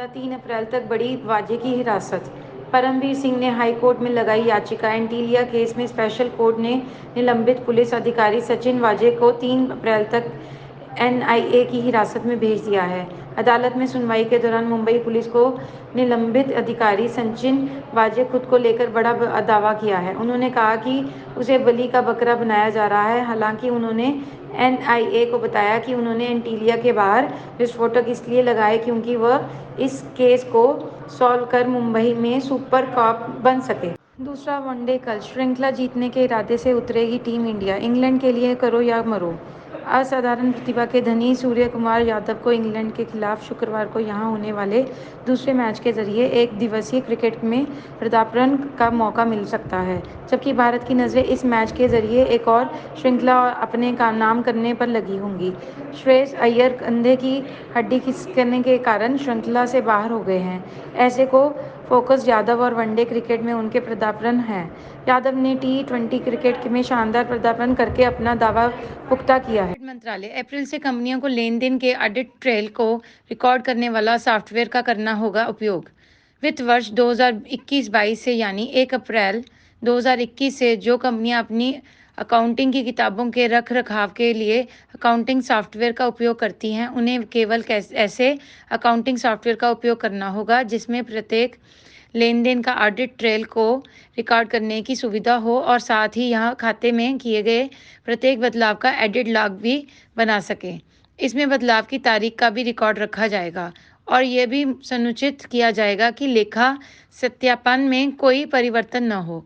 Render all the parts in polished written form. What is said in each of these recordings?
मामला 3 अप्रैल तक बढ़ी, वाजे की हिरासत। परमवीर सिंह ने हाई कोर्ट में लगाई याचिका। एंटीलिया केस में स्पेशल कोर्ट ने निलंबित पुलिस अधिकारी सचिन वाजे को 3 अप्रैल तक एनआईए की हिरासत में भेज दिया है। अदालत में सुनवाई के दौरान मुंबई पुलिस को निलंबित अधिकारी सचिन वाजे खुद को लेकर बड़ा दावा किया है। उन्होंने कहा कि उसे बलि का बकरा बनाया जा रहा है। हालांकि उन्होंने एनआईए को बताया कि उन्होंने एंटीलिया के बाहर विस्फोटक इसलिए लगाए क्योंकि वह इस केस को सॉल्व कर मुंबई में सुपर कॉप बन सके। दूसरा वनडे कल। श्रृंखला जीतने के इरादे से उतरेगी टीम इंडिया। इंग्लैंड के लिए करो या मरो। असाधारण प्रतिभा के धनी सूर्य कुमार यादव को इंग्लैंड के खिलाफ शुक्रवार को यहां होने वाले दूसरे मैच के जरिए एक दिवसीय क्रिकेट में पदार्पण का मौका मिल सकता है, जबकि भारत की नजरें इस मैच के जरिए एक और श्रृंखला अपने का नाम करने पर लगी होंगी। श्रेयस अय्यर कंधे की हड्डी खिसकने के कारण श्रृंखला से बाहर हो गए हैं। ऐसे को फोकस यादव और वनडे क्रिकेट में उनके पदार्पण है। यादव ने टी20 क्रिकेट में शानदार पदार्पण करके अपना दावा पुख्ता किया है। मंत्रालय अप्रैल से कंपनियों को लेन देन के ऑडिट ट्रेल को रिकॉर्ड करने वाला सॉफ्टवेयर का करना होगा उपयोग। वित्त वर्ष 2021-22 से यानी 1 अप्रैल 2021 से जो कंपनियां अपनी अकाउंटिंग की किताबों के रख रखाव के लिए अकाउंटिंग सॉफ्टवेयर का उपयोग करती हैं, उन्हें केवल ऐसे अकाउंटिंग सॉफ्टवेयर का उपयोग करना होगा जिसमें प्रत्येक लेन देन का ऑडिट ट्रेल को रिकॉर्ड करने की सुविधा हो और साथ ही यहाँ खाते में किए गए प्रत्येक बदलाव का एडिट लॉग भी बना सके। इसमें बदलाव की तारीख का भी रिकॉर्ड रखा जाएगा और यह भी सुनिश्चित किया जाएगा कि लेखा सत्यापन में कोई परिवर्तन न हो।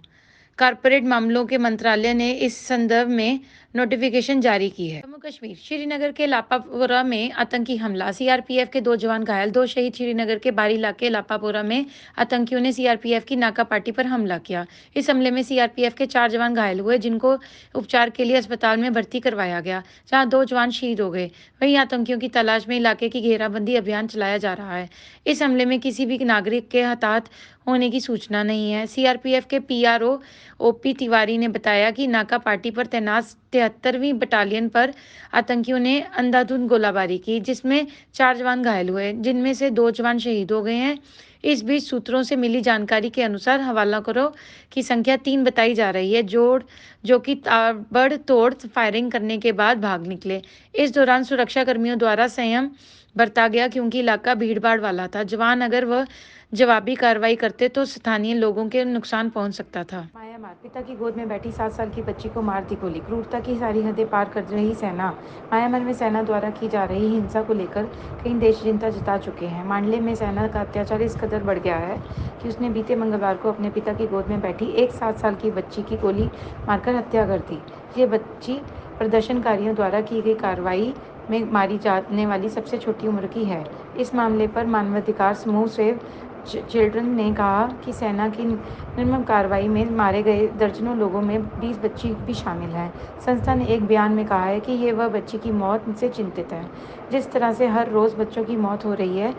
कॉर्पोरेट मामलों के मंत्रालय ने इस संदर्भ में नोटिफिकेशन जारी की है। जम्मू कश्मीर। श्रीनगर के लापापोरा में आतंकी हमला। सीआरपीएफ के 2 जवान घायल, 2 शहीद। श्रीनगर के बारी इलाके लापापोरा में आतंकियों ने सीआरपीएफ की नाका पार्टी पर हमला किया। इस हमले में सीआरपीएफ के 4 जवान घायल हुए, जिनको उपचार के लिए अस्पताल में भर्ती करवाया गया, जहां 2 जवान शहीद हो गए। वहीं आतंकियों की तलाश में इलाके की घेराबंदी अभियान चलाया जा रहा है। इस हमले में किसी भी नागरिक के हताहत होने की सूचना नहीं है। सीआरपीएफ के पीआरओ ओपी तिवारी ने बताया कि नाका पार्टी पर तैनात 73वीं बटालियन पर आतंकियों ने अंधाधुंध गोलाबारी की, जिसमें 4 जवान घायल हुए, जिनमें से 2 जवान शहीद हो गए हैं। इस बीच सूत्रों से मिली जानकारी के अनुसार हवालाखोरों की संख्या 3 बताई जा रही है, जो कि ताबड़तोड़ फायरिंग करने के बाद भाग निकले। इस दौरान सुरक्षा कर्मियों द्वारा संयम बरता गया क्योंकि इलाका भीड़भाड़ वाला था। जवान अगर वह जवाबी कार्रवाई करते तो स्थानीय लोगों के नुकसान पहुंच सकता था। म्यांमार। पिता की गोद में बैठी 7 साल की बच्ची को मार दी गोली। क्रूरता की सारी हदें पार कर रही सेना। म्यांमार में सेना द्वारा की जा रही हिंसा को लेकर कई देश चिंता जता चुके हैं। मांडले में सेना का अत्याचार इस कदर बढ़ गया है कि उसने बीते मंगलवार को अपने पिता की गोद में बैठी एक 7 साल की बच्ची की गोली मारकर हत्या कर दी। ये बच्ची प्रदर्शनकारियों द्वारा की गई कार्रवाई में मारी जाने वाली सबसे छोटी उम्र की है। इस मामले पर मानवाधिकार समूह सेव चिल्ड्रन ने कहा कि सेना की निर्मम कार्रवाई में मारे गए दर्जनों लोगों में 20 बच्ची भी शामिल हैं। संस्था ने एक बयान में कहा है कि ये वह बच्ची की मौत से चिंतित है। जिस तरह से हर रोज़ बच्चों की मौत हो रही है,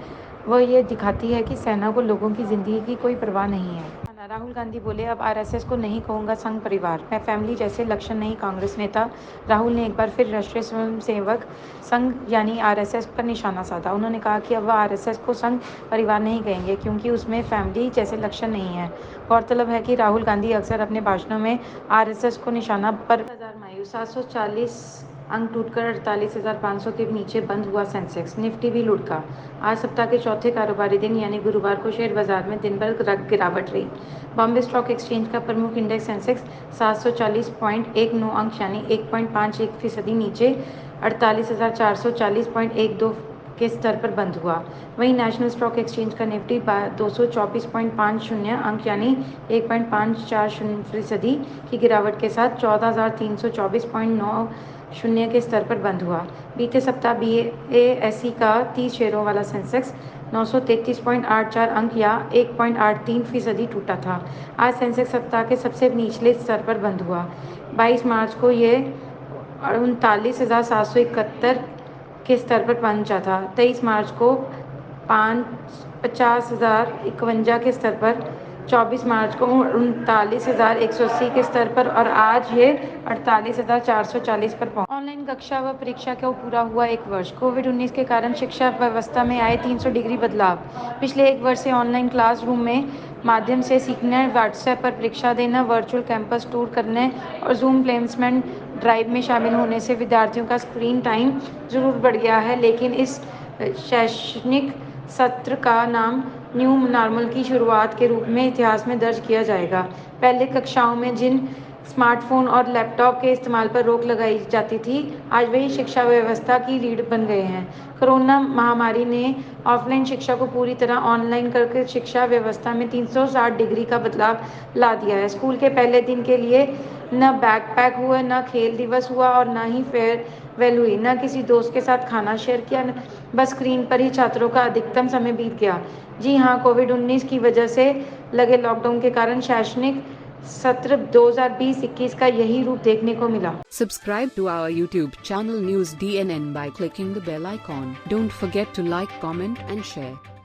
वह ये दिखाती है कि सेना को लोगों की ज़िंदगी की कोई परवाह नहीं है। राहुल गांधी बोले, अब आरएसएस को नहीं कहूँगा संघ परिवार, मैं फैमिली जैसे लक्षण नहीं। कांग्रेस नेता राहुल ने एक बार फिर राष्ट्रीय स्वयंसेवक संघ यानी आरएसएस पर निशाना साधा। उन्होंने कहा कि अब वह आरएसएस को संघ परिवार नहीं कहेंगे क्योंकि उसमें फैमिली जैसे लक्षण नहीं है। गौरतलब है कि राहुल गांधी अक्सर अपने भाषणों में आरएसएस को निशाना पर 740 अंक टूटकर 48,500 के नीचे बंद हुआ सेंसेक्स। निफ्टी भी लुढ़का। आज सप्ताह के चौथे कारोबारी दिन यानी गुरुवार को शेयर बाजार में दिन भर गिरावट रही। बॉम्बे स्टॉक एक्सचेंज का प्रमुख इंडेक्स सेंसेक्स 740.19 अंक यानी 1.51% नीचे 48,440.12 के स्तर पर बंद हुआ। वहीं नेशनल स्टॉक एक्सचेंज का निफ्टी 224.50 अंक यानी 1.540% की गिरावट के साथ 14,324.90 के स्तर पर बंद हुआ। बीते सप्ताह बीएसई का 30 शेयरों वाला सेंसेक्स 933.84 अंक या 1.83% टूटा था। आज सेंसेक्स सप्ताह के सबसे निचले स्तर पर बंद हुआ। 22 मार्च को यह 39,771 के स्तर पर पहुंचा था। 23 मार्च को 50,051 के स्तर पर 24 मार्च को 39,180 के स्तर पर और आज ये 48,440 पर पहुंचा। ऑनलाइन कक्षा व परीक्षा को पूरा हुआ 1 वर्ष। कोविड-19 के कारण शिक्षा व्यवस्था में आए 300 डिग्री बदलाव। पिछले 1 वर्ष से ऑनलाइन क्लासरूम में माध्यम से सीखना, व्हाट्सएप पर परीक्षा देना, वर्चुअल कैंपस टूर करने और जूम प्लेसमेंट ड्राइव में शामिल होने से विद्यार्थियों का स्क्रीन टाइम जरूर बढ़ गया है, लेकिन इस शैक्षणिक सत्र का नाम न्यू नॉर्मल की शुरुआत के रूप में इतिहास में दर्ज किया जाएगा। पहले कक्षाओं में जिन स्मार्टफोन और लैपटॉप के इस्तेमाल पर रोक लगाई जाती थी, आज वही शिक्षा व्यवस्था की रीढ़ बन गए हैं। कोरोना महामारी ने ऑफलाइन शिक्षा को पूरी तरह ऑनलाइन करके शिक्षा व्यवस्था में 360 डिग्री का बदलाव ला दिया है। स्कूल के पहले दिन के लिए न बैकपैक हुआ, न खेल दिवस हुआ और न ही फेयरवेल हुई, न किसी दोस्त के साथ खाना शेयर किया, बस स्क्रीन पर ही छात्रों का अधिकतम समय बीत गया। जी हाँ, कोविड-19 की वजह से लगे लॉकडाउन के कारण शैक्षणिक सत्र 2020-21 का यही रूप देखने को मिला। Subscribe to our YouTube channel News DNN by clicking the bell icon. Don't forget to like, comment and share.